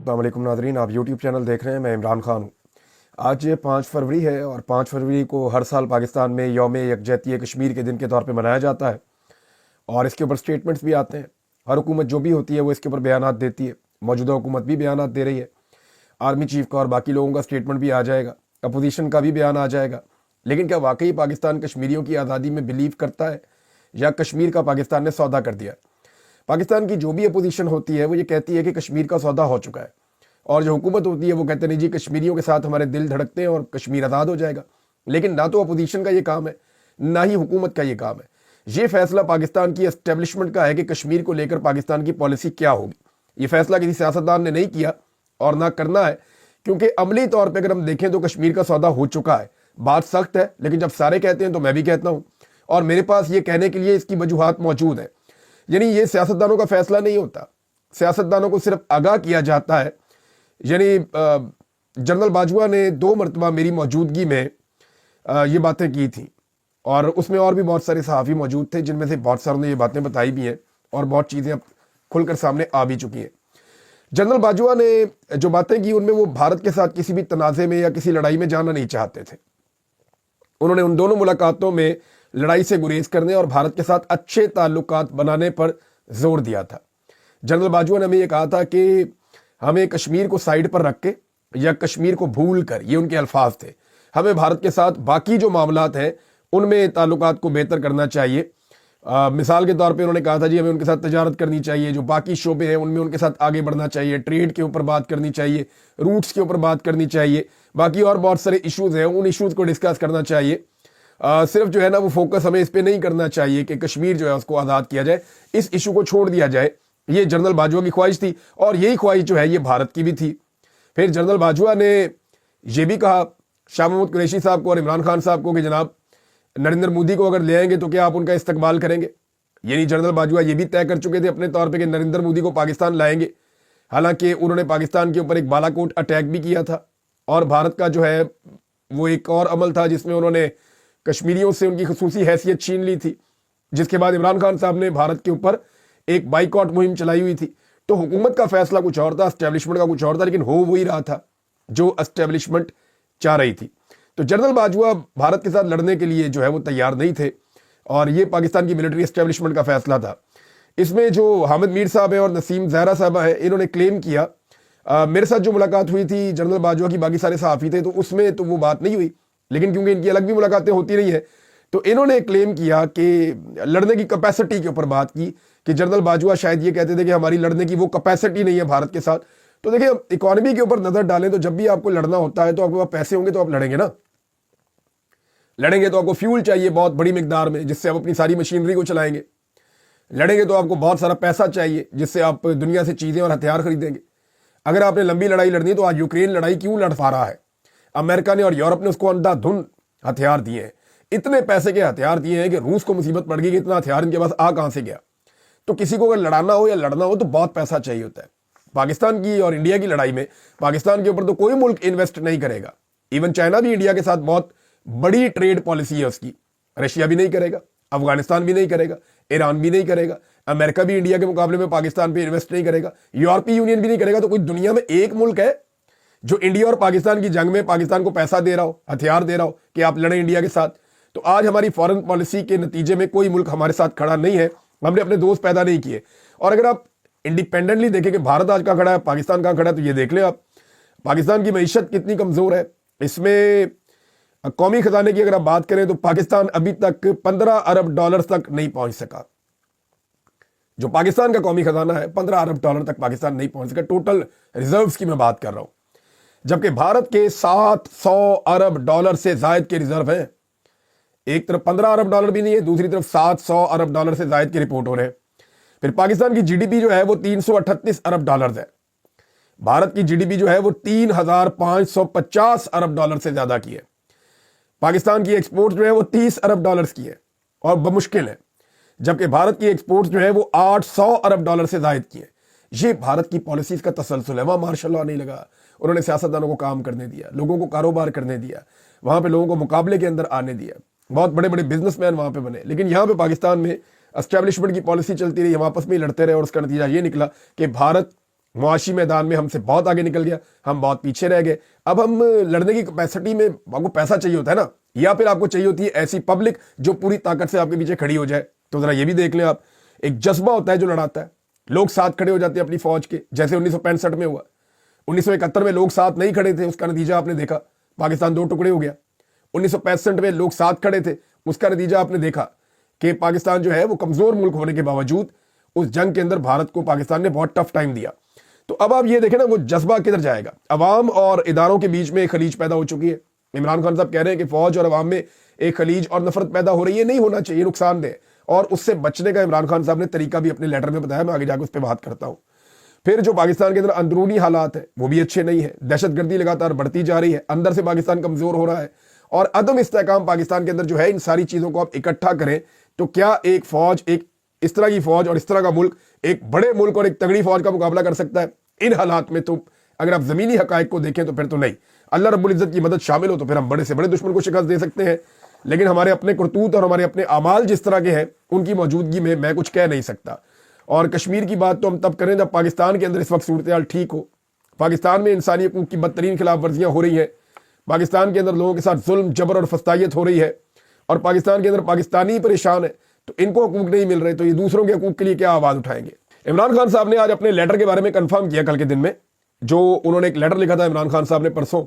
अस्सलाम वालेकुम नाज़रीन, आप यूट्यूब चैनल देख रहे हैं। मैं इमरान खान हूँ। आज 5 फरवरी है और 5 फरवरी को हर साल पाकिस्तान में यौम यकजहती कश्मीर के दिन के तौर पे मनाया जाता है और इसके ऊपर स्टेटमेंट्स भी आते हैं। हर हुकूमत जो भी होती है वो इसके ऊपर बयानात देती है। मौजूदा हुकूमत भी बयानात दे रही है, आर्मी चीफ का और बाकी लोगों का स्टेटमेंट भी आ जाएगा, अपोजिशन का भी बयान आ जाएगा। लेकिन क्या वाकई पाकिस्तान कश्मीरियों की आज़ादी में बिलीव करता है या कश्मीर का पाकिस्तान ने सौदा कर दिया? पाकिस्तान की जो भी अपोजिशन होती है वो ये कहती है कि कश्मीर का सौदा हो चुका है, और जो हुकूमत होती है वो कहते नहीं जी कश्मीरियों के साथ हमारे दिल धड़कते हैं और कश्मीर आज़ाद हो जाएगा। लेकिन ना तो अपोजिशन का ये काम है, ना ही हुकूमत का ये काम है। ये फैसला पाकिस्तान की एस्टेब्लिशमेंट का है कि कश्मीर को लेकर पाकिस्तान की पॉलिसी क्या होगी। ये फैसला किसी सियासतदान ने नहीं किया और ना करना है, क्योंकि अमली तौर पर अगर हम देखें तो कश्मीर का सौदा हो चुका है। बात सख्त है, लेकिन जब सारे कहते हैं तो मैं भी कहता हूँ, और मेरे पास ये कहने के लिए इसकी वजूहात मौजूद है। यानी ये सियासतदानों का फैसला नहीं होता, सियासतदानों को सिर्फ आगाह किया जाता है। यानी जनरल बाजवा ने 2 मरतबा मेरी मौजूदगी में ये बातें की थी, और उसमें और भी बहुत सारे सहाफ़ी मौजूद थे जिनमें से बहुत सारों ने ये बातें बताई भी हैं और बहुत चीज़ें अब खुलकर सामने आ भी चुकी हैं। जनरल बाजवा ने जो बातें की उनमें वो भारत के साथ किसी भी तनाज़े में या किसी लड़ाई में जाना नहीं चाहते थे। उन्होंने उन दोनों मुलाकातों में लड़ाई से गुरेज करने और भारत के साथ अच्छे ताल्लुकात बनाने पर जोर दिया था। जनरल बाजवा ने हमें यह कहा था कि हमें कश्मीर को साइड पर रख के या कश्मीर को भूल कर, ये उनके अल्फाज थे, हमें भारत के साथ बाकी जो मामलात हैं उनमें ताल्लुकात को बेहतर करना चाहिए। मिसाल के तौर पे उन्होंने कहा था जी हमें उनके साथ तजारत करनी चाहिए, जो बाकी शोबे हैं उनमें उनके साथ आगे बढ़ना चाहिए, ट्रेड के ऊपर बात करनी चाहिए, रूट्स के ऊपर बात करनी चाहिए, बाकी और बहुत सारे इश्यूज हैं उन इश्यूज को डिस्कस करना चाहिए। सिर्फ जो है ना वो फोकस हमें इस पे नहीं करना चाहिए कि कश्मीर जो है उसको आज़ाद किया जाए, इस इशू को छोड़ दिया जाए। ये जनरल बाजवा की ख्वाहिश थी और यही ख्वाहिश जो है ये भारत की भी थी। फिर जनरल बाजवा ने यह भी कहा शाह महमूद कुरैशी साहब को और इमरान खान साहब को कि जनाब नरेंद्र मोदी को अगर ले आएंगे तो क्या आप उनका इस्तकबाल करेंगे? यानी जनरल बाजवा ये भी तय कर चुके थे अपने तौर पर कि नरेंद्र मोदी को पाकिस्तान लाएंगे। हालांकि उन्होंने पाकिस्तान के ऊपर एक बालाकोट अटैक भी किया था, और भारत का जो है वो एक और अमल था जिसमें उन्होंने कश्मीरियों से उनकी खसूसी हैसियत छीन ली थी, जिसके बाद इमरान खान साहब ने भारत के ऊपर एक बाइकआउट मुहिम चलाई हुई थी। तो हुकूमत का फैसला कुछ और था, एस्टेब्लिशमेंट का कुछ और था, लेकिन हो वही रहा था जो एस्टेब्लिशमेंट चाह रही थी। तो जनरल बाजवा भारत के साथ लड़ने के लिए जो है वो तैयार नहीं थे, और ये पाकिस्तान की मिलिट्री एस्टेब्लिशमेंट का फैसला था। इसमें जो हामिद मीर साहब है और नसीम जहरा साहबा है, इन्होंने क्लेम किया मेरे साथ जो मुलाकात हुई थी जनरल बाजवा की, बाकी सारे सहाफ़ी थे तो उसमें तो वो बात नहीं हुई, लेकिन क्योंकि इनकी अलग भी मुलाकातें होती रही हैं तो इन्होंने क्लेम किया कि लड़ने की कैपेसिटी के ऊपर बात की कि जनरल बाजवा शायद ये कहते थे कि हमारी लड़ने की वो कैपेसिटी नहीं है भारत के साथ। तो देखिए इकोनॉमी के ऊपर नजर डालें तो जब भी आपको लड़ना होता है तो आपके पास पैसे होंगे तो आप लड़ेंगे ना। लड़ेंगे तो आपको फ्यूल चाहिए बहुत बड़ी मिकदार में जिससे आप अपनी सारी मशीनरी को चलाएंगे। लड़ेंगे तो आपको बहुत सारा पैसा चाहिए जिससे आप दुनिया से चीजें और हथियार खरीदेंगे। अगर आपने लंबी लड़ाई लड़नी है तो आज यूक्रेन लड़ाई क्यों लड़ पा रहा है? अमेरिका ने और यूरोप ने उसको अंधाधुंध हथियार दिए हैं, इतने पैसे के हथियार दिए हैं कि रूस को मुसीबत पड़ गई कि इतना हथियार इनके पास आ कहां से गया। तो किसी को अगर लड़ाना हो या लड़ना हो तो बहुत पैसा चाहिए होता है। पाकिस्तान की और इंडिया की लड़ाई में पाकिस्तान के ऊपर तो कोई मुल्क इन्वेस्ट नहीं करेगा। इवन चाइना भी इंडिया के साथ बहुत बड़ी ट्रेड पॉलिसी है उसकी, रशिया भी नहीं करेगा, अफगानिस्तान भी नहीं करेगा, ईरान भी नहीं करेगा, अमेरिका भी इंडिया के मुकाबले में पाकिस्तान पे इन्वेस्ट नहीं करेगा, यूरोपीय यूनियन भी नहीं करेगा। तो कोई दुनिया में एक मुल्क है जो इंडिया और पाकिस्तान की जंग में पाकिस्तान को पैसा दे रहा हो, हथियार दे रहा हो कि आप लड़ें इंडिया के साथ? तो आज हमारी फॉरेन पॉलिसी के नतीजे में कोई मुल्क हमारे साथ खड़ा नहीं है, हमने अपने दोस्त पैदा नहीं किए। और अगर आप इंडिपेंडेंटली देखें कि भारत आज कहां खड़ा है, पाकिस्तान कहां खड़ा है, तो ये देख लें आप पाकिस्तान की मईशत कितनी कमजोर है। इसमें कौमी खजाने की अगर आप बात करें तो पाकिस्तान अभी तक 15 अरब डॉलर तक नहीं पहुंच सका। जो पाकिस्तान का कौमी खजाना है 15 अरब डॉलर तक पाकिस्तान नहीं पहुंच सका, टोटल रिजर्व्स की मैं बात कर रहा हूं, जबकि भारत के 700 अरब डॉलर से जायद के रिजर्व हैं। एक तरफ 15 अरब डॉलर भी नहीं है, दूसरी तरफ 700 अरब डॉलर से जायद की रिपोर्ट हो रहे हैं। फिर पाकिस्तान की जीडीपी जो है वो 338 अरब डॉलर है, भारत की जीडीपी जो है वो 3550 अरब डॉलर से ज्यादा की है। पाकिस्तान की एक्सपोर्ट जो है वो 30 अरब डॉलर की है और बमुश्किल है, जबकि भारत की एक्सपोर्ट जो है वो 800 अरब डॉलर से जायद की है। ये भारत की पॉलिसीज का तसलसल है। वहां मार्शल लॉ नहीं लगा, उन्होंने सियासतदानों को काम करने दिया, लोगों को कारोबार करने दिया, वहां पे लोगों को मुकाबले के अंदर आने दिया, बहुत बड़े बड़े बिजनेसमैन वहां पे बने। लेकिन यहां पे पाकिस्तान में एस्टेब्लिशमेंट की पॉलिसी चलती रही, हम आपस में ही लड़ते रहे और उसका नतीजा ये निकला कि भारत معاشی میدان میں ہم سے بہت آگے نکل گیا, ہم بہت پیچھے رہ گئے. اب ہم لڑنے کی کیپیسٹی میں آپ کو پیسہ چاہیے ہوتا ہے نا, یا پھر آپ کو چاہیے ہوتی ہے ایسی پبلک جو پوری طاقت سے آپ کے پیچھے کھڑی ہو جائے. تو ذرا یہ بھی دیکھ لیں آپ, ایک جذبہ ہوتا ہے جو لڑاتا ہے, لوگ ساتھ کھڑے ہو جاتے ہیں اپنی فوج کے, جیسے 1965 میں ہوا. 1971 میں لوگ ساتھ نہیں کھڑے تھے, اس کا نتیجہ آپ نے دیکھا, پاکستان 2 ٹکڑے ہو گیا. 1965 میں لوگ ساتھ کھڑے تھے, اس کا نتیجہ آپ نے دیکھا کہ پاکستان جو ہے وہ کمزور ملک ہونے کے باوجود اس جنگ کے اندر بھارت کو پاکستان نے بہت ٹف ٹائم دیا. تو اب آپ یہ دیکھیں نا, وہ جذبہ کدھر جائے گا. عوام اور اداروں کے بیچ میں ایک خلیج پیدا ہو چکی ہے. عمران خان صاحب کہہ رہے ہیں کہ فوج اور عوام میں ایک خلیج اور نفرت پیدا ہو رہی ہے, نہیں ہونا چاہیے, نقصان دہ. اور اس سے بچنے کا عمران خان صاحب نے طریقہ بھی اپنے لیٹر میں بتایا, میں آگے جا کے اس پہ بات کرتا ہوں. پھر جو پاکستان کے اندر اندرونی حالات ہیں وہ بھی اچھے نہیں ہیں, دہشت گردی لگاتار بڑھتی جا رہی ہے, اندر سے پاکستان کمزور ہو رہا ہے, اور عدم استحکام پاکستان کے اندر جو ہے. ان ساری چیزوں کو آپ اکٹھا کریں تو کیا ایک فوج, ایک اس طرح کی فوج اور اس طرح کا ملک ایک بڑے ملک اور ایک تگڑی فوج کا مقابلہ کر سکتا ہے ان حالات میں؟ تو اگر آپ زمینی حقائق کو دیکھیں تو پھر تو نہیں. اللہ رب العزت کی مدد شامل ہو تو پھر ہم بڑے سے بڑے دشمن کو شکست دے سکتے ہیں, لیکن ہمارے اپنے کرتوت اور ہمارے اپنے اعمال جس طرح کے ہیں ان کی موجودگی میں کچھ کہہ نہیں سکتا. اور کشمیر کی بات تو ہم تب کریں جب پاکستان کے اندر اس وقت صورتحال ٹھیک ہو. پاکستان میں انسانی حقوق کی بدترین خلاف ورزیاں ہو رہی ہیں, پاکستان کے اندر لوگوں کے ساتھ ظلم, جبر اور فستائیت ہو رہی ہے, اور پاکستان کے اندر پاکستانی پریشان ہے, تو ان کو حقوق نہیں مل رہے, تو یہ دوسروں کے حقوق کے لیے کیا آواز اٹھائیں گے؟ عمران خان صاحب نے آج اپنے لیٹر کے بارے میں کنفرم کیا, کل کے دن میں جو انہوں نے ایک لیٹر لکھا تھا عمران خان صاحب نے پرسوں,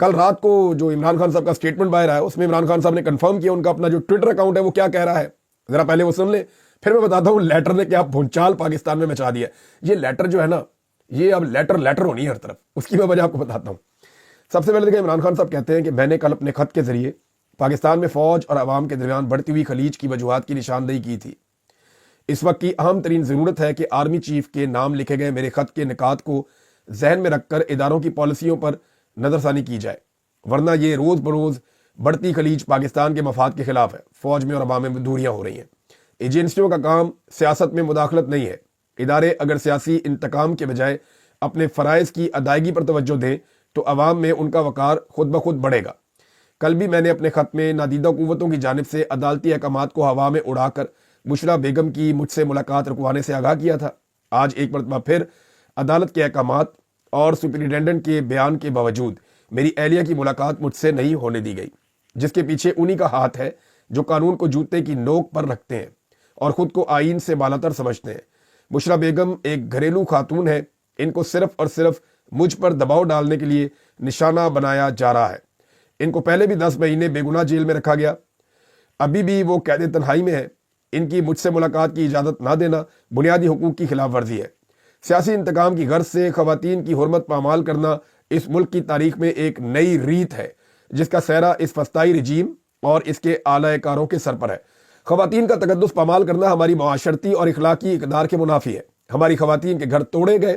کل رات کو جو عمران خان صاحب کا سٹیٹمنٹ باہر آیا اس میں عمران خان صاحب نے کنفرم کیا ان کا اپنا جو ٹویٹر اکاؤنٹ ہے وہ کیا کہہ رہا ہے. ذرا پہلے وہ سن لیں, پھر میں بتاتا ہوں لیٹر نے کیا بھونچال پاکستان میں مچا دیا. یہ لیٹر جو ہے نا, یہ اب لیٹر ہونی ہے ہر طرف, اس کی میں وجہ آپ کو بتاتا ہوں. سب سے پہلے دیکھیں, عمران خان صاحب کہتے ہیں کہ میں نے کل اپنے خط کے ذریعے پاکستان میں فوج اور عوام کے درمیان بڑھتی ہوئی خلیج کی وجوہات کی نشاندہی کی تھی. اس وقت کی اہم ترین ضرورت ہے کہ آرمی چیف کے نام لکھے گئے میرے خط کے نکات کو ذہن میں رکھ کر اداروں کی پالیسیوں پر نظر ثانی کی جائے, ورنہ یہ روز بروز بڑھتی خلیج پاکستان کے مفاد کے خلاف ہے. فوج میں اور عوام میں دوریاں ہو رہی ہیں. ایجنسیوں کا کام سیاست میں مداخلت نہیں ہے. ادارے اگر سیاسی انتقام کے بجائے اپنے فرائض کی ادائیگی پر توجہ دیں تو عوام میں ان کا وقار خود بخود بڑھے گا. کل بھی میں نے اپنے خط میں نادیدہ قوتوں کی جانب سے عدالتی احکامات کو ہوا میں اڑا کر بشرا بیگم کی مجھ سے ملاقات رکوانے سے آگاہ کیا تھا. آج ایک مرتبہ پھر عدالت کے احکامات اور سپرنٹینڈنٹ کے بیان کے باوجود میری اہلیہ کی ملاقات مجھ سے نہیں ہونے دی گئی, جس کے پیچھے انہی کا ہاتھ ہے جو قانون کو جوتے کی نوک پر رکھتے ہیں اور خود کو آئین سے بالاتر سمجھتے ہیں. بشرا بیگم ایک گھریلو خاتون ہے, ان کو صرف اور صرف مجھ پر دباؤ ڈالنے کے لیے نشانہ بنایا جا رہا ہے. ان کو پہلے بھی 10 مہینے بے گناہ جیل میں رکھا گیا, ابھی بھی وہ قید تنہائی میں ہے. ان کی مجھ سے ملاقات کی اجازت نہ دینا بنیادی حقوق کی خلاف ورزی ہے. سیاسی انتقام کی غرض سے خواتین کی حرمت پامال کرنا اس ملک کی تاریخ میں ایک نئی ریت ہے جس کا سہرا اس فسطائی رجیم اور اس کے اعلی کاروں کے سر پر ہے. خواتین کا تقدس پامال کرنا ہماری معاشرتی اور اخلاقی اقدار کے منافی ہے. ہماری خواتین کے گھر توڑے گئے,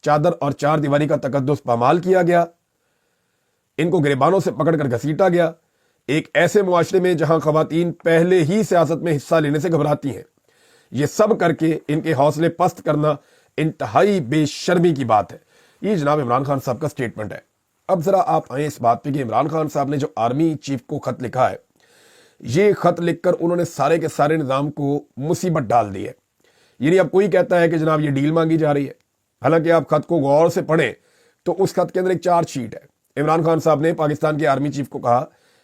چادر اور چار دیواری کا تقدس پامال کیا گیا, ان کو گریبانوں سے پکڑ کر گھسیٹا گیا, ایک ایسے معاشرے میں جہاں خواتین پہلے ہی سیاست میں حصہ لینے سے گھبراتی ہیں. یہ سب کر کے ان کے حوصلے پست کرنا انتہائی بے شرمی کی بات ہے. یہ جناب عمران خان صاحب کا سٹیٹمنٹ ہے. اب ذرا آپ آئیں اس بات پہ کہ عمران خان صاحب نے جو آرمی چیف کو خط لکھا ہے, یہ خط لکھ کر انہوں نے سارے کے سارے نظام کو مصیبت ڈال دی ہے. یعنی اب کوئی کہتا ہے کہ جناب یہ ڈیل مانگی جا رہی ہے, حالانکہ آپ خط کو غور سے پڑھیں تو اس خط کے اندر ایک چارج شیٹ ہے. عمران خان صاحب نے پاکستان کے آرمی چیف کو کہا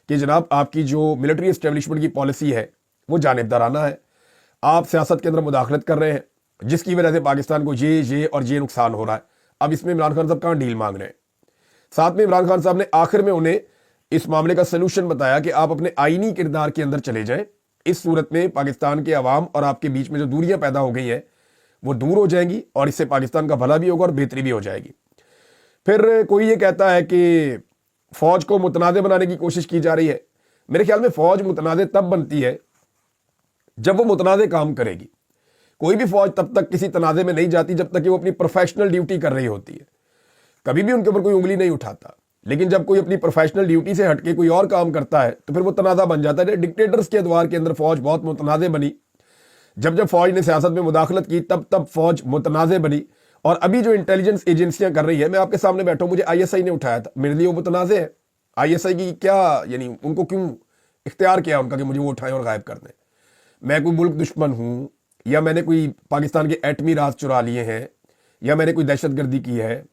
کہ جناب آپ کی جو ملٹری اسٹیبلشمنٹ کی پالیسی ہے وہ جانبدارانہ ہے, آپ سیاست کے اندر مداخلت کر رہے ہیں جس کی وجہ سے پاکستان کو یہ اور یہ نقصان ہو رہا ہے. اب اس میں عمران خان صاحب کہاں ڈیل مانگ رہے ہیں؟ ساتھ میں عمران خان صاحب نے آخر میں انہیں اس معاملے کا سلوشن بتایا کہ آپ اپنے آئینی کردار کے اندر چلے جائیں. اس صورت میں پاکستان کے عوام اور آپ کے بیچ میں جو دوریاں پیدا ہو گئی ہیں وہ دور ہو جائیں گی اور اس سے پاکستان کا بھلا بھی ہوگا اور بہتری بھی ہو جائے گی. پھر کوئی یہ کہتا ہے کہ فوج کو متنازع بنانے کی کوشش کی جا رہی ہے. میرے خیال میں فوج متنازع تب بنتی ہے جب وہ متنازع کام کرے گی. کوئی بھی فوج تب تک کسی تنازع میں نہیں جاتی جب تک کہ وہ اپنی پروفیشنل ڈیوٹی کر رہی ہوتی ہے. کبھی بھی ان کے اوپر کوئی انگلی نہیں اٹھاتا. لیکن جب کوئی اپنی پروفیشنل ڈیوٹی سے ہٹ کے کوئی اور کام کرتا ہے تو پھر وہ تنازع بن جاتا ہے. ڈکٹیٹرز کے ادوار کے اندر فوج بہت متنازع بنی. جب فوج نے سیاست میں مداخلت کی تب فوج متنازع بنی. اور ابھی جو انٹیلیجنس ایجنسیاں کر رہی ہے, میں آپ کے سامنے بیٹھا ہوں, مجھے ISI نے اٹھایا تھا, میرے لیے وہ متنازع ہے. ISI کی کیا, یعنی ان کو کیوں اختیار کیا ان کا کہ مجھے وہ اٹھائیں اور غائب کر دیں؟ میں کوئی ملک دشمن ہوں, یا میں نے کوئی پاکستان کے ایٹمی راز چرا لیے ہیں, یا मैंने कोई दहशत गर्दी की है,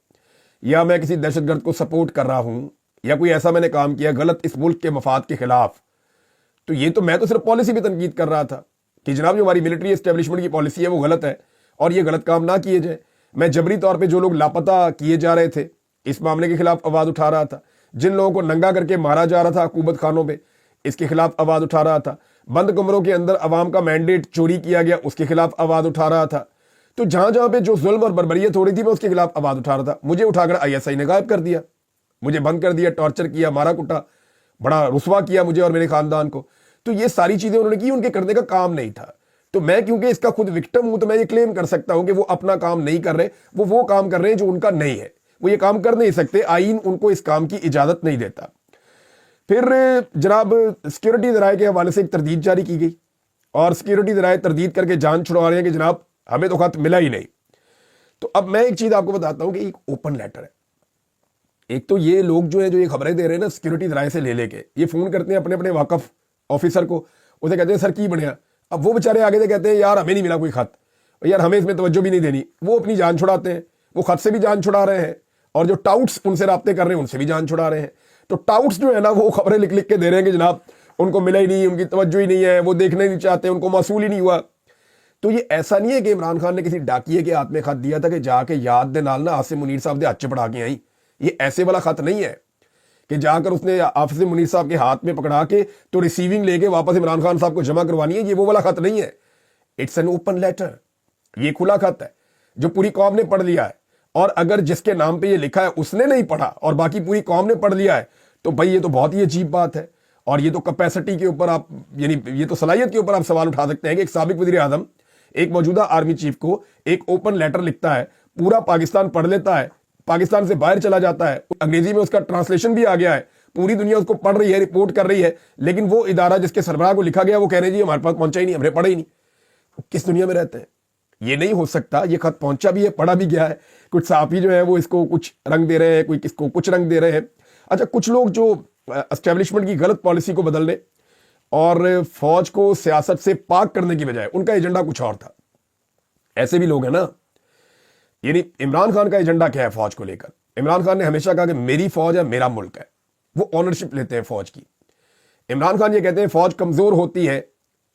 या मैं किसी दहशत गर्द को सपोर्ट कर रहा हूं, या कोई ऐसा मैंने काम किया गलत इस मुल्क के मफाद के खिलाफ, तो ये तो मैं तो सिर्फ पॉलिसी भी तनकीद कर रहा था कि जनाब जो हमारी मिलिट्री एस्टेब्लिशमेंट की पॉलिसी है वो गलत है और ये गलत काम ना किए जाए। मैं जबरी तौर पे जो लोग लापता किए जा रहे थे इस मामले के खिलाफ आवाज उठा रहा था, जिन लोगों को नंगा करके मारा जा रहा था हुकूमत खानों में इसके खिलाफ आवाज उठा रहा था, बंद कमरों के अंदर अवाम का मैंडेट चोरी किया गया उसके खिलाफ आवाज उठा रहा था। तो जहां जहां पे जो जुल्म और बर्बरियत हो रही थी मैं उसके खिलाफ आवाज उठा रहा था। मुझे उठाकर ISI ने गायब कर दिया, मुझे बंद कर दिया, टॉर्चर किया, मारा कुटा, बड़ा रुसवा किया मुझे और मेरे खानदान को। तो ये सारी चीजें उन्होंने की, उनके करने का काम नहीं था। तो मैं क्योंकि इसका खुद विक्टिम हूं तो मैं ये क्लेम कर सकता हूं कि वो अपना काम नहीं कर रहे, वो काम कर रहे हैं जो उनका नहीं है, वो ये काम कर नहीं सकते, आईन उनको इस काम की इजाजत नहीं देता। फिर जनाब सिक्योरिटी ज़राए के हवाले से एक तरदीद जारी की गई और सिक्योरिटी ज़राए तरदीद करके जान छुड़वा रहे हैं कि जनाब हमें तो खत मिला ही नहीं। तो अब मैं एक चीज आपको बताता हूं कि एक ओपन लेटर है। एक तो ये लोग जो है जो ये खबरें दे रहे हैं ना सिक्योरिटी ज़राए से ले लेके, ये फोन करते हैं अपने अपने वाकफ ऑफिसर को, उसे कहते हैं सर की बढ़िया। अब वो बेचारे आगे से कहते हैं यार हमें नहीं मिला कोई खत, यार हमें इसमें तवज्जो भी नहीं देनी। वो अपनी जान छुड़ाते हैं, वो खत से भी जान छुड़ा रहे हैं और जो टाउट्स उनसे राब्ते कर रहे हैं उनसे भी जान छुड़ा रहे हैं। तो टाउट्स जो है ना वो खबरें लिख लिख के दे रहे हैं कि जनाब उनको मिला ही नहीं, उनकी तवज्जो ही नहीं है, वो देखना ही नहीं चाहते, उनको मौसूल ही नहीं हुआ। तो ये ऐसा नहीं है कि इमरान खान ने किसी डाकिए के हाथ में खत दिया था कि जाके याद दे नाल ना आसिम मुनीर साहब दे हाथ च पड़ा के आई। ये ऐसे वाला खत नहीं है कि जाकर उसने आसिम मुनीर साहब के हाथ में पकड़ा के तो रिसीविंग लेके वापस इमरान खान साहब को जमा करवानी है। ये वो वाला खत नहीं है, इट्स एन ओपन लेटर। ये खुला खत है जो पूरी कौम ने पढ़ लिया है, और अगर जिसके नाम पे ये लिखा है उसने नहीं पढ़ा और बाकी पूरी कौम ने पढ़ लिया है तो भाई ये तो बहुत ही अजीब बात है। और ये तो कैपेसिटी के ऊपर आप यानी ये तो सलाहियत के ऊपर आप सवाल उठा सकते हैं कि एक साबिक वज़ीर आज़म एक मौजूदा आर्मी चीफ को एक ओपन लेटर लिखता है, पूरा पाकिस्तान पढ़ लेता है, पाकिस्तान से बाहर चला जाता है, अंग्रेजी में उसका ट्रांसलेशन भी आ गया है, पूरी दुनिया उसको पढ़ रही है, रिपोर्ट कर रही है, लेकिन वो इदारा जिसके सरबराह को लिखा गया वो कह रहे जी हमारे पास पहुंचा ही नहीं, हमने पढ़ा ही नहीं। किस दुनिया में रहते हैं? ये नहीं हो सकता। ये खत पहुंचा भी है, पढ़ा भी गया है। कुछ सहाफ़ी जो है वो इसको कुछ रंग दे रहे हैं, कोई किसको कुछ रंग दे रहे हैं। अच्छा, कुछ लोग जो एस्टेब्लिशमेंट की गलत पॉलिसी को बदलने और फौज को सियासत से पाक करने की बजाय उनका एजेंडा कुछ और था, ऐसे भी लोग हैं ना। यानी इमरान खान का एजेंडा क्या है फौज को लेकर? इमरान खान ने हमेशा कहा कि मेरी फौज है, मेरा मुल्क है, वो ऑनरशिप लेते हैं फौज की। इमरान खान ये कहते हैं फौज कमजोर होती है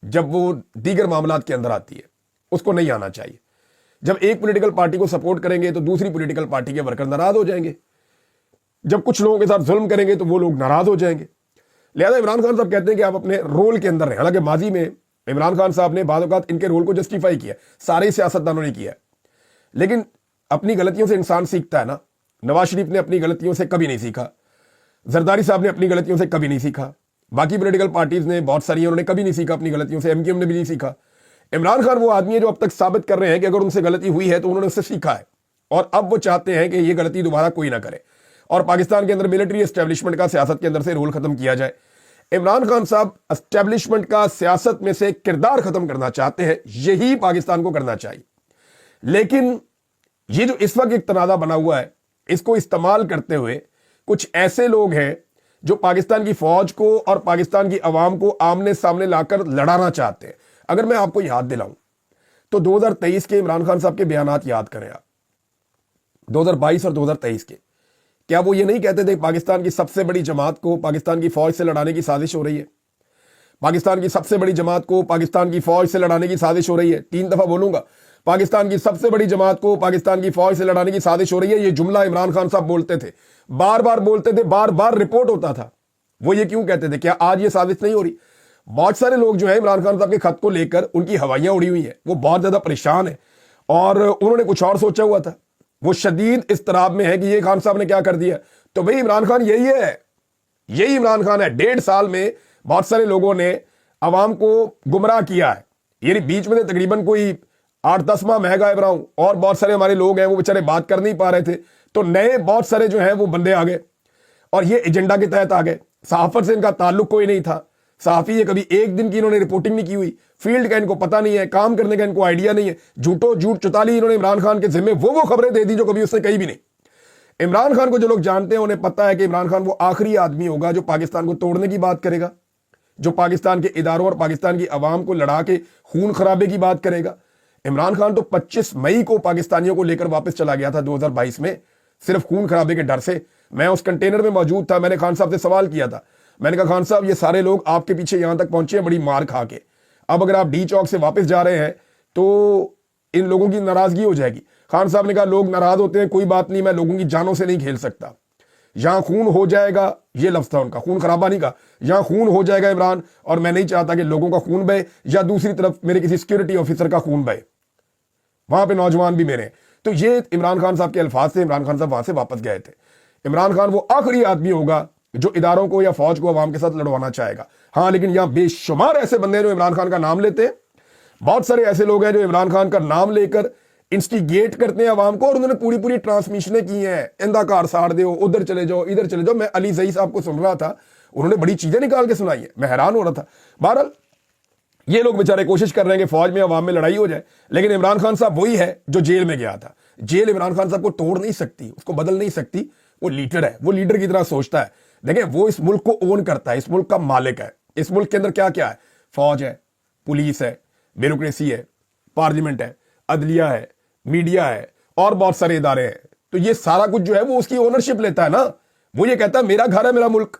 जब वो दीगर मामलात के अंदर आती है, उसको नहीं आना चाहिए। जब एक पॉलिटिकल पार्टी को सपोर्ट करेंगे तो दूसरी पॉलिटिकल पार्टी के वर्कर नाराज हो जाएंगे, जब कुछ लोगों के साथ जुल्म करेंगे तो वो लोग नाराज हो जाएंगे। लिहाजा इमरान खान साहब कहते हैं कि आप अपने रोल के अंदर रहें। हालांकि माजी में इमरान खान साहब ने बाद औक़ात इनके रोल को जस्टिफाई किया, सारे सियासतदानों ने किया, लेकिन अपनी गलतियों से इंसान सीखता है ना। नवाज शरीफ ने अपनी गलतियों से कभी नहीं सीखा, जरदारी साहब ने अपनी गलतियों से कभी नहीं सीखा, बाकी पॉलिटिकल पार्टीज ने बहुत सारी उन्होंने कभी नहीं सीखा अपनी गलतियों से, MKM ने भी नहीं सीखा। इमरान खान वो आदमी है जो अब तक साबित कर रहे हैं कि अगर उनसे गलती हुई है तो उन्होंने उससे सीखा है और अब वो चाहते हैं कि ये गलती दोबारा कोई ना करे और पाकिस्तान के अंदर मिलिट्री एस्टेब्लिशमेंट का सियासत के अंदर से रोल खत्म किया जाए। इमरान खान साहब एस्टेब्लिशमेंट का सियासत में से किरदार खत्म करना चाहते हैं, यही पाकिस्तान को करना चाहिए। लेकिन ये जो इस वक्त एक तनाज़ा बना हुआ है, इसको इस्तेमाल करते हुए कुछ ऐसे लोग हैं जो पाकिस्तान की फौज को और पाकिस्तान की अवाम को आमने सामने लाकर लड़ाना चाहते हैं। अगर मैं आपको याद दिलाऊं तो 2023 के इमरान खान साहब के बयानात याद करें आप, 2022 और 2023 के। क्या वो ये नहीं कहते थे पाकिस्तान की सबसे बड़ी जमात को पाकिस्तान की फौज से लड़ाने की साजिश हो रही है? पाकिस्तान की सबसे बड़ी जमात को पाकिस्तान की फौज से लड़ाने की साजिश हो रही है। 3 दफा बोलूंगा, पाकिस्तान की सबसे बड़ी जमात को पाकिस्तान की फौज से लड़ाने की साजिश हो रही है। ये जुमला इमरान खान साहब बोलते थे, बार बार बोलते थे, बार बार रिपोर्ट होता था। वो ये क्यों कहते थे? क्या आज ये साजिश नहीं हो रही? बहुत सारे लोग जो है इमरान खान साहब के खत को लेकर उनकी हवाइयां उड़ी हुई है, वो बहुत ज्यादा परेशान है और उन्होंने कुछ और सोचा हुआ था। वो शदीद इस्तराब में है कि ये खान साहब ने क्या कर दिया। तो भाई इमरान खान यही है, यही इमरान खान है। 1.5 साल में बहुत सारे लोगों ने अवाम को गुमराह किया है। यानी बीच में तकरीबन कोई 8-10 माह मैं गायब रहा हूं और बहुत सारे हमारे लोग हैं वो बेचारे बात कर नहीं पा रहे थे, तो नए बहुत सारे जो हैं वो बंदे आ गए और ये एजेंडा के तहत आ गए। सहाफत से इनका ताल्लुक कोई नहीं था, सहाफी ये कभी एक दिन की इन्होंने रिपोर्टिंग नहीं की हुई, फील्ड का इनको पता नहीं है, काम करने का इनको आइडिया नहीं है, झूठ चुताली इन्होंने इमरान खान के जिम्मे वो खबरें दे दी जो कभी उसने कही भी नहीं। इमरान खान को जो लोग जानते हैं उन्हें पता है कि इमरान खान वो आखिरी आदमी होगा जो पाकिस्तान को तोड़ने की बात करेगा, जो पाकिस्तान के इदारों और पाकिस्तान की अवाम को लड़ा के खून खराबे की बात करेगा। इमरान खान तो 25 मई को पाकिस्तानियों को लेकर वापस चला गया था 2022 में, सिर्फ खून खराबे के डर से। मैं उस कंटेनर में मौजूद था, मैंने खान साहब से सवाल किया था, मैंने कहा खान साहब ये सारे लोग आपके पीछे यहां तक पहुंचे हैं बड़ी मार खा के, अब अगर आप डी चौक से वापस जा रहे हैं तो इन लोगों की नाराजगी हो जाएगी। खान साहब ने कहा लोग नाराज होते हैं, कोई बात नहीं, मैं लोगों की जानों से नहीं खेल सकता, यहां खून हो जाएगा, ये लफ्ज था उनका, खून खराबा नहीं कहा, यहां खून हो जाएगा इमरान, और मैं नहीं चाहता कि लोगों का खून बहे या दूसरी तरफ मेरे किसी सिक्योरिटी ऑफिसर का खून बहे, वहां पे नौजवान भी मेरे। तो ये इमरान खान साहब के अल्फाज से इमरान खान साहब वहां से वापस गए थे। इमरान खान वो आखिरी आदमी होगा जो इदारों को या फौज को अवाम के साथ लड़वाना चाहेगा। हाँ, लेकिन यहां बेशुमार ऐसे बंदे हैं जो इमरान खान का नाम लेते हैं, बहुत सारे ऐसे लोग हैं जो इमरान खान का नाम लेकर इंस्टिगेट करते हैं अवाम को, और उन्होंने पूरी पूरी ट्रांसमिशनें की हैं, इंदा कार साड़ दो, उधर चले जाओ, इधर चले जाओ। मैं अली जई साहब को सुन रहा था, उन्होंने बड़ी चीजें निकाल के सुनाई है, मैं हैरान हो रहा था। बहरहाल ये लोग बेचारे कोशिश कर रहे हैं कि फौज में अवाम में लड़ाई हो जाए, लेकिन इमरान खान साहब वही है जो जेल में गया था। जेल इमरान खान साहब को तोड़ नहीं सकती, उसको बदल नहीं सकती, वो लीडर है, वो लीडर की तरह सोचता है। देखें, वो इस मुल्क को ओन करता है, इस मुल्क का मालिक है। इस मुल्क के अंदर क्या क्या है, फौज है, पुलिस है, ब्यूरोक्रेसी है, पार्लियामेंट है, अदलिया है, मीडिया है, और बहुत सारे इदारे हैं। तो ये सारा कुछ जो है वो उसकी ओनरशिप लेता है ना, वो ये कहता है मेरा घर है, मेरा मुल्क,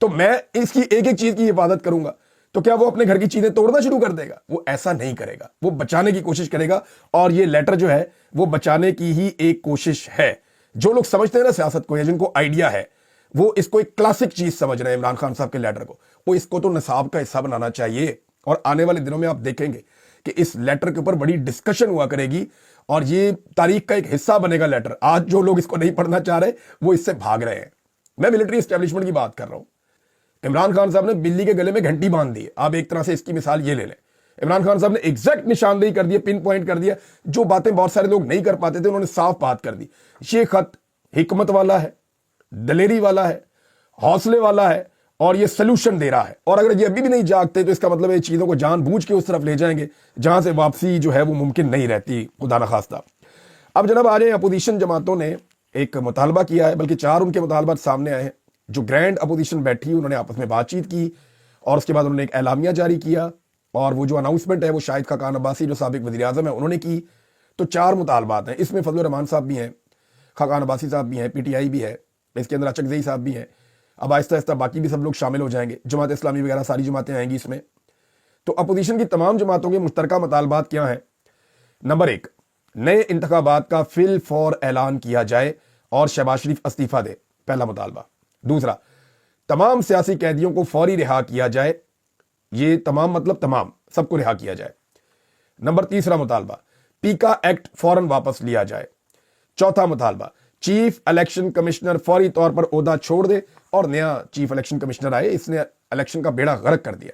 तो मैं इसकी एक एक चीज की हिफाजत करूंगा। तो क्या वो अपने घर की चीजें तोड़ना शुरू कर देगा? वो ऐसा नहीं करेगा, वो बचाने की कोशिश करेगा, और ये लेटर जो है वो बचाने की ही एक कोशिश है। जो लोग समझते हैं ना सियासत को, या जिनको आइडिया है, वो इसको एक क्लासिक चीज समझ रहे हैं इमरान खान साहब के लेटर को, वो इसको तो निसाब का हिस्सा बनाना चाहिए। और आने वाले दिनों में आप देखेंगे कि इस लेटर के ऊपर बड़ी डिस्कशन हुआ करेगी, और ये तारीख का एक हिस्सा बनेगा लेटर। आज जो लोग इसको नहीं पढ़ना चाह रहे वो इससे भाग रहे हैं। मैं मिलिट्री एस्टेब्लिशमेंट की बात कर रहा हूं। इमरान खान साहब ने बिल्ली के गले में घंटी बांध दी। आप एक तरह से इसकी मिसाल ये ले लें, इमरान खान साहब ने एग्जैक्ट निशानदेही कर दी, पिन पॉइंट कर दिया, जो बातें बहुत सारे लोग नहीं कर पाते थे, उन्होंने साफ बात कर दी। ये खत हिकमत वाला है, दलेरी वाला है, हौसले वाला है, और ये सोल्यूशन दे रहा है। और अगर ये अभी भी नहीं जागते तो इसका मतलब ये चीजों को जानबूझ के उस तरफ ले जाएंगे जहां से वापसी जो है वो मुमकिन नहीं रहती, खुदा न खास्ता। अब जनाब आ जाए, अपोजिशन जमातों ने एक मुतालबा किया है, बल्कि 4 उनके मुतालबात सामने आए हैं। जो ग्रैंड अपोजिशन बैठी, उन्होंने आपस में बातचीत की, और उसके बाद उन्होंने एक एलामिया जारी किया, और वो जो अनाउंसमेंट है वो शाहिद खाकान अब्बासी जो साबिक वज़ीर आज़म है उन्होंने की। तो 4 मुतालबात हैं, इसमें फजलुर रहमान साहब भी हैं, खाकान अब्बासी साहब भी हैं, PTI भी है, इसके अंदर अचकज़ई साहब भी हैं। अब आहिस्ता आहिस्ता बाकी भी सब लोग शामिल हो जाएंगे, जमात इस्लामी वगैरह सारी जमातें आएंगी इसमें। तो अपोजिशन की तमाम जमातों के मुश्तरका मुतालबात क्या हैं? नंबर 1, नए इंतखाबात का फिल फॉर ऐलान किया जाए और शहबाज शरीफ इस्तीफा दे, पहला मुतालबा। दूसरा, तमाम सियासी कैदियों को फौरी रिहा किया जाए, ये तमाम मतलब तमाम, सबको रिहा किया जाए। नंबर 3 मुतालबा, पीका एक्ट फौरन वापस लिया जाए। चौथा मुतालबा, चीफ इलेक्शन कमिश्नर फौरी तौर पर ओहदा छोड़ दे और नया चीफ इलेक्शन कमिश्नर आए, इसने इलेक्शन का बेड़ा गर्क कर दिया।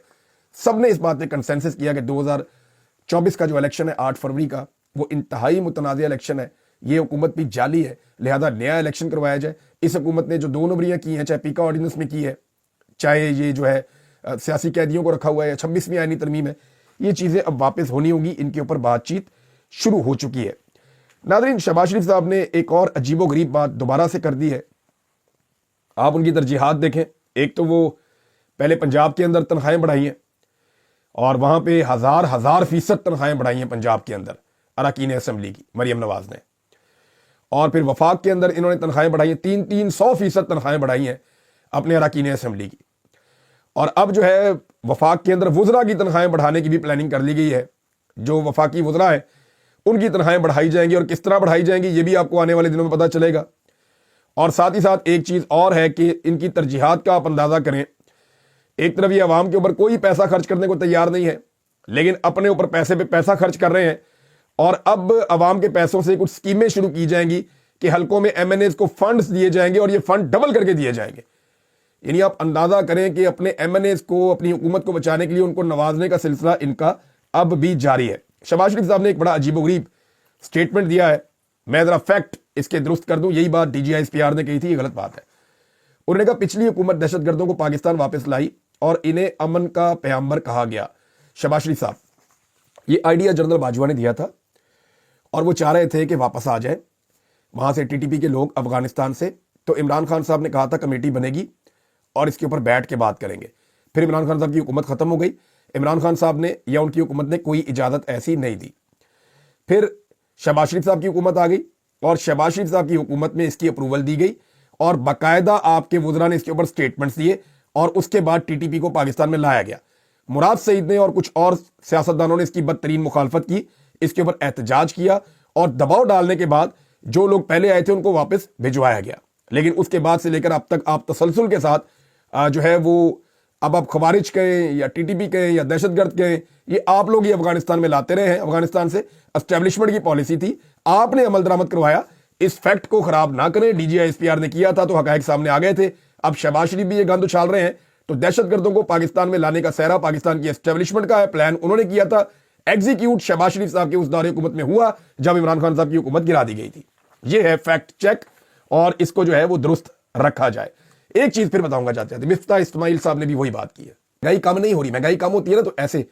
सबने इस बात पे कंसेंसस किया कि 2024 का जो इलेक्शन है 8 फरवरी का, वो इंतहाई मुतनाज़ इलेक्शन है, ये हुकूमत भी जाली है, लिहाजा नया इलेक्शन करवाया जाए। इस हुकूमत ने जो 2 नंबरियां की हैं, चाहे पीका ऑर्डिनेंस में की है, चाहे ये जो है सियासी कैदियों को रखा हुआ है, 26वीं आईनी तरमीम है, ये चीज़ें अब वापस होनी होंगी, इनके ऊपर बातचीत शुरू हो चुकी है। नाज़रीन, शहबाज शरीफ साहब ने एक और अजीबोगरीब बात दोबारा से कर दी है। आप उनकी तरजीहात देखें। एक तो वो पहले पंजाब के अंदर तनख्वाहें बढ़ाई हैं, और वहां पे 1000% तनख्वाहें बढ़ाई हैं पंजाब के अंदर अरकान असम्बली की, मरियम नवाज ने। और फिर वफाक के अंदर इन्होंने तनख्वाहें बढ़ाई हैं, 300% तनख्वाहें बढ़ाई हैं अपने अरकान असम्बली की। और अब जो है वफाक के अंदर वुज़रा की तनख्वाहें बढ़ाने की भी प्लानिंग कर ली गई है। जो वफाकी वुज़रा है उनकी तनख्वाहें बढ़ाई जाएंगी, और किस तरह बढ़ाई जाएंगी ये भी आपको आने वाले दिनों में पता चलेगा। और साथ ही साथ एक चीज़ और है कि इनकी तरजीहात का आप अंदाज़ा करें। एक तरफ ये अवाम के ऊपर कोई पैसा खर्च करने को तैयार नहीं है, लेकिन अपने ऊपर पैसे पे पैसा खर्च कर रहे हैं। और अब अवाम के पैसों से कुछ स्कीमें शुरू की जाएंगी कि हलकों में MNAs को फंड्स दिए जाएंगे, और ये फंड डबल करके दिए जाएंगे। यानी आप अंदाजा करें कि अपने MNAs को, अपनी हुकूमत को बचाने के लिए उनको नवाजने का सिलसिला इनका अब भी जारी है। शहबाज शरीफ साहब ने एक बड़ा अजीबोगरीब स्टेटमेंट दिया है। मैं जरा फैक्ट इसके दुरुस्त कर दूं, यही बात DGISPR ने कही थी, ये गलत बात है। उन्होंने कहा पिछली हुकूमत दहशतगर्दों को पाकिस्तान वापस लाई और इन्हें अमन का पैगंबर कहा गया। शहबाज शरीफ साहब, ये आइडिया जनरल बाजवा ने दिया था, और वो चाह रहे थे कि वापस आ जाए वहां से TTP के लोग अफगानिस्तान से। तो इमरान खान साहब ने कहा था कमेटी बनेगी और इसके ऊपर बैठ के बात करेंगे। फिर इमरान खान साहब की हुकूमत खत्म हो गई। इमरान खान साहब ने या उनकी हुकूमत ने कोई इजाज़त ऐसी नहीं दी। پھر شہباز شریف صاحب کی حکومت آ گئی اور شہباز شریف صاحب کی حکومت میں اس کی اپروول دی گئی اور باقاعدہ آپ کے وزراء نے اس کے اوپر سٹیٹمنٹس دیے اور اس کے بعد ٹی ٹی پی کو پاکستان میں لایا گیا. مراد سعید نے اور کچھ اور سیاستدانوں نے اس کی بدترین مخالفت کی, اس کے اوپر احتجاج کیا اور دباؤ ڈالنے کے بعد جو لوگ پہلے آئے تھے ان کو واپس بھجوایا گیا. لیکن اس کے بعد سے لے کر اب تک آپ تسلسل کے ساتھ جو ہے وہ اب آپ خوارج کہیں یا ٹی ٹی پی کہیں یا دہشت گرد کہیں, یہ آپ لوگ ہی افغانستان میں لاتے رہے ہیں. افغانستان سے اسٹیبلشمنٹ کی پالیسی تھی, آپ نے عمل درآمد کروایا. اس فیکٹ کو خراب نہ کریں. D G I S P R نے کیا تھا تو حقائق سامنے آ گئے تھے. اب شہباز شریف بھی یہ گند اچھال رہے ہیں تو دہشت گردوں کو پاکستان میں لانے کا سہرا پاکستان کی اسٹیبلشمنٹ کا ہے. پلان انہوں نے کیا تھا, ایگزیکیوٹ شہباز شریف صاحب کے اس دور حکومت میں ہوا جب عمران خان صاحب کی حکومت گرا دی گئی تھی. یہ ہے فیکٹ چیک اور اس کو جو ہے وہ درست رکھا جائے. ایک چیز پھر بتاؤں گا چاہتے ہیں, مفتاح اسماعیل صاحب نے بھی وہی بات کی ہے. مہنگائی کم نہیں ہو رہی. مہنگائی کم ہوتی ہے نا تو ایسے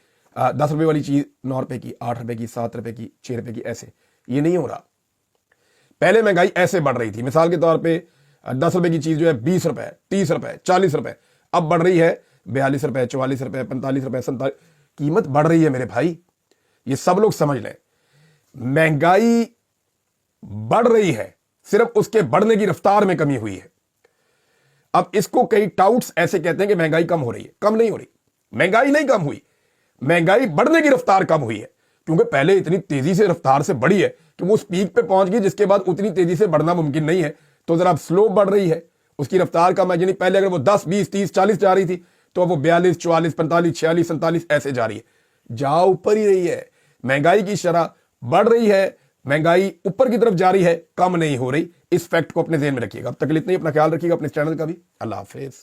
10 روپے والی چیز 9 روپے کی, 8 روپے کی, 7 روپے کی, 6 روپے کی, ایسے یہ نہیں ہو رہا. پہلے مہنگائی ایسے بڑھ رہی تھی, مثال کے طور پہ 10 روپے کی چیز جو ہے 20 روپے, 30 روپے, 40 روپے, اب بڑھ رہی ہے 42 روپے, 44 روپے, 45 روپے, 47. قیمت بڑھ رہی ہے میرے بھائی, یہ سب لوگ سمجھ لیں. مہنگائی بڑھ رہی ہے, صرف اس کے بڑھنے کی رفتار میں کمی ہوئی ہے. اب اس کو کئی ٹاؤٹس ایسے کہتے ہیں کہ مہنگائی کم ہو رہی ہے. کم نہیں ہو رہی, مہنگائی نہیں کم ہوئی, مہنگائی بڑھنے کی رفتار کم ہوئی ہے. کیونکہ پہلے اتنی تیزی سے رفتار سے بڑھی ہے کہ وہ اس پیک پہ پہنچ گئی جس کے بعد اتنی تیزی سے بڑھنا ممکن نہیں ہے. تو ذرا اب سلو بڑھ رہی ہے, اس کی رفتار کم ہے. یعنی پہلے اگر وہ 10 20 30 40 جا رہی تھی تو اب وہ 42 44 45 46 47 ایسے جا رہی ہے. جا اوپر ہی رہی ہے. مہنگائی کی شرح بڑھ رہی ہے, مہنگائی اوپر کی طرف جاری ہے, کم نہیں ہو رہی. اس فیکٹ کو اپنے ذہن میں رکھیے گا. اب تک اتنا ہی, اپنا خیال رکھیے گا, اپنے چینل کا بھی. اللہ حافظ.